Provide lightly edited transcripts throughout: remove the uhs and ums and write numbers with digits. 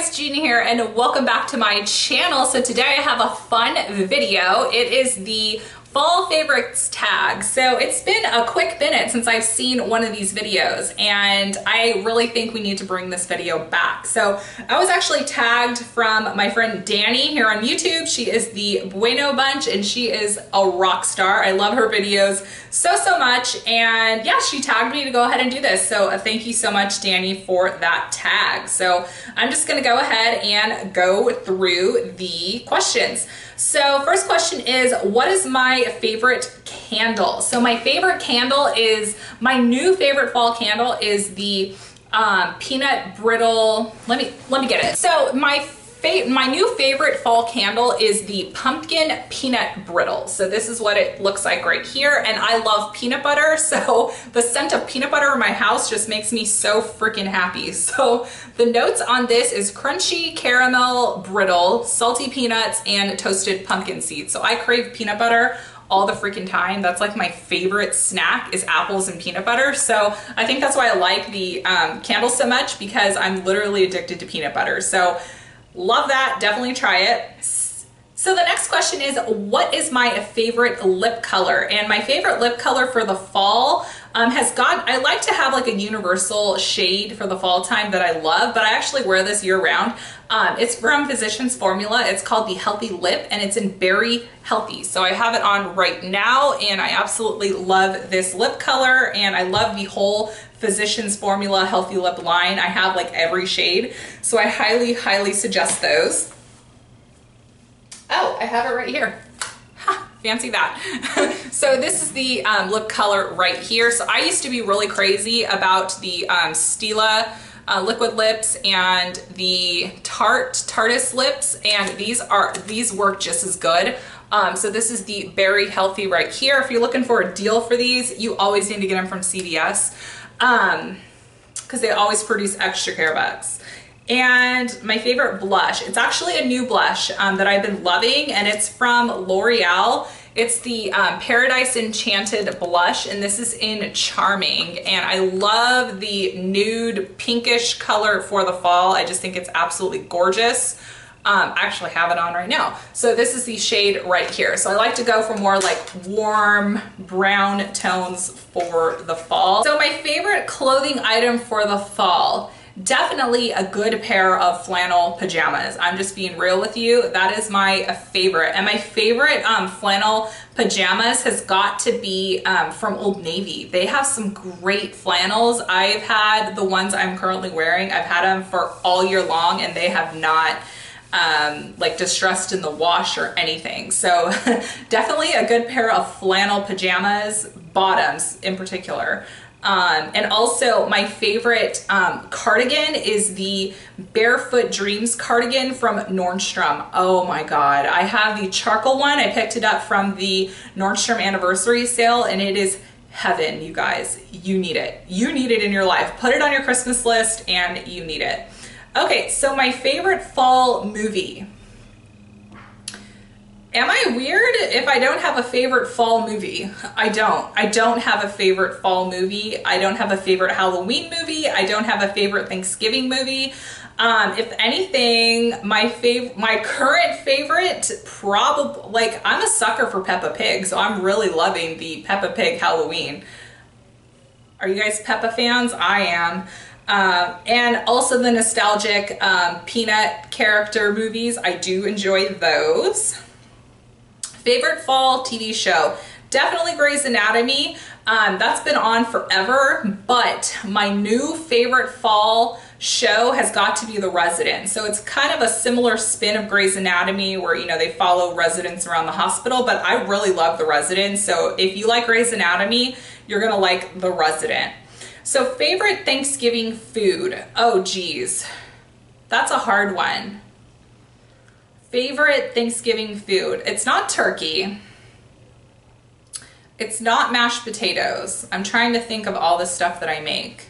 guys, Gina here, and welcome back to my channel. So today I have a fun video. It is the fall favorites tag. So it's been a quick minute since I've seen one of these videos, and I really think we need to bring this video back. So I was actually tagged from my friend Dani here on YouTube. She is the Bueno Bunch, and she is a rock star. I love her videos so much, and yeah, she tagged me to go ahead and do this. So thank you so much, Dani, for that tag. So I'm just gonna go ahead and go through the questions. So first question is, what is my favorite candle? So my favorite candle is, my new favorite fall candle is the peanut brittle, let me get it. So my new favorite fall candle is the pumpkin peanut brittle. So this is what it looks like right here. And I love peanut butter. So the scent of peanut butter in my house just makes me so freaking happy. So the notes on this is crunchy caramel brittle, salty peanuts, and toasted pumpkin seeds. So I crave peanut butter all the freaking time. That's like my favorite snack, is apples and peanut butter. So I think that's why I like the candle so much, because I'm literally addicted to peanut butter. So love that, definitely try it. So the next question is, what is my favorite lip color? And my favorite lip color for the fall I like to have like a universal shade for the fall time that I love, but I actually wear this year round. It's from Physicians Formula. It's called the Healthy Lip, and it's in Berry Healthy. So I have it on right now, and I absolutely love this lip color, and I love the whole Physicians Formula Healthy Lip line. I have like every shade, so I highly suggest those. Oh, I have it right here. Fancy that. So this is the lip color right here. So I used to be really crazy about the Stila liquid lips and the Tartus lips, and these work just as good. So this is the Berry Healthy right here. If you're looking for a deal for these, you always need to get them from CVS, because they always produce extra care bucks. And my favorite blush, it's actually a new blush that I've been loving, and it's from L'Oreal. It's the Paradise Enchanted blush, and this is in Charming. And I love the nude pinkish color for the fall. I just think it's absolutely gorgeous. I actually have it on right now. So this is the shade right here. So I like to go for more like warm brown tones for the fall. So my favorite clothing item for the fall, definitely a good pair of flannel pajamas. I'm just being real with you. That is my favorite. And my favorite flannel pajamas has got to be from Old Navy. They have some great flannels. I've had the ones I'm currently wearing. I've had them for all year long, and they have not like distressed in the wash or anything. So definitely a good pair of flannel pajamas, bottoms in particular. And also my favorite cardigan is the Barefoot Dreams cardigan from Nordstrom. Oh my God. I have the charcoal one. I picked it up from the Nordstrom anniversary sale, and it is heaven, you guys. You need it. You need it in your life. Put it on your Christmas list, and you need it. Okay, so my favorite fall movie. Am I weird if I don't have a favorite fall movie? I don't have a favorite fall movie. I don't have a favorite Halloween movie. I don't have a favorite Thanksgiving movie. If anything, my current favorite, probably, like, I'm a sucker for Peppa Pig, so I'm really loving the Peppa Pig Halloween. Are you guys Peppa fans? I am. And also the nostalgic Peanut character movies. I do enjoy those. Favorite fall TV show, definitely Grey's Anatomy. That's been on forever, but my new favorite fall show has got to be The Resident. So it's kind of a similar spin of Grey's Anatomy, where, you know, they follow residents around the hospital, but I really love The Resident. So if you like Grey's Anatomy, you're gonna like The Resident. So favorite Thanksgiving food, oh geez, that's a hard one. Favorite Thanksgiving food. It's not turkey. It's not mashed potatoes. I'm trying to think of all the stuff that I make.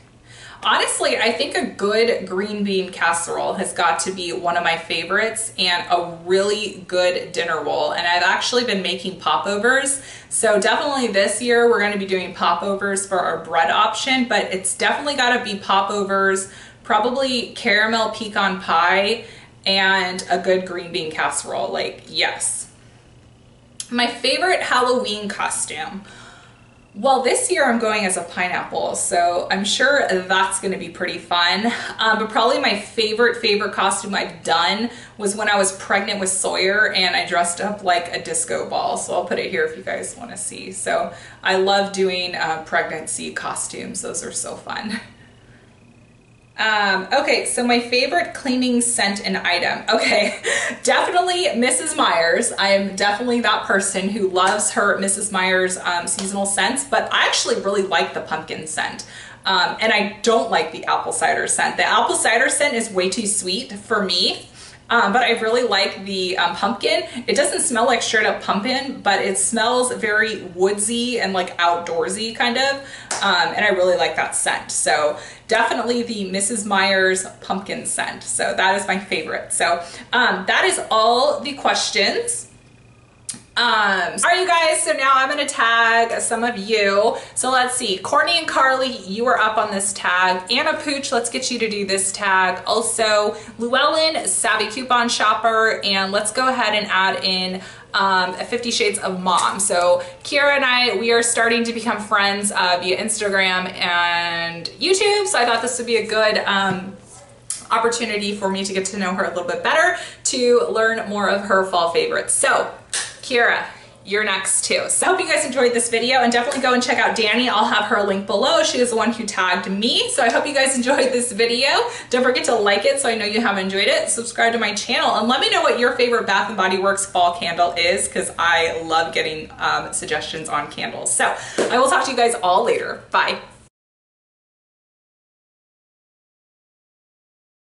Honestly, I think a good green bean casserole has got to be one of my favorites, and a really good dinner roll. And I've actually been making popovers. So definitely this year we're going to be doing popovers for our bread option, but it's definitely got to be popovers, probably caramel pecan pie and a good green bean casserole. Like, yes. My favorite Halloween costume. Well, this year I'm going as a pineapple, so I'm sure that's gonna be pretty fun. But probably my favorite costume I've done was when I was pregnant with Sawyer and I dressed up like a disco ball. So I'll put it here if you guys wanna see. So I love doing pregnancy costumes. Those are so fun. Okay, so my favorite cleaning scent and item. Okay, definitely Mrs. Meyer's. I am definitely that person who loves her Mrs. Meyer's seasonal scents, but I actually really like the pumpkin scent. And I don't like the apple cider scent. The apple cider scent is way too sweet for me. But I really like the pumpkin. It doesn't smell like straight up pumpkin, but it smells very woodsy and like outdoorsy kind of. And I really like that scent. So definitely the Mrs. Meyer's pumpkin scent. So that is my favorite. So that is all the questions. All right, you guys, so now I'm gonna tag some of you. So let's see, Kortney and Karlee, you are up on this tag. Anna Pooch, let's get you to do this tag. Also, Llewellyn, savvy coupon shopper, and let's go ahead and add in 50 Shades of Mom. So Kira and I, we are starting to become friends via Instagram and YouTube, so I thought this would be a good opportunity for me to get to know her a little bit better, to learn more of her fall favorites. So Kira, you're next too. So I hope you guys enjoyed this video, and definitely go and check out Dani. I'll have her link below. She is the one who tagged me. So I hope you guys enjoyed this video. Don't forget to like it so I know you have enjoyed it. Subscribe to my channel and let me know what your favorite Bath & Body Works fall candle is, because I love getting suggestions on candles. So I will talk to you guys all later. Bye.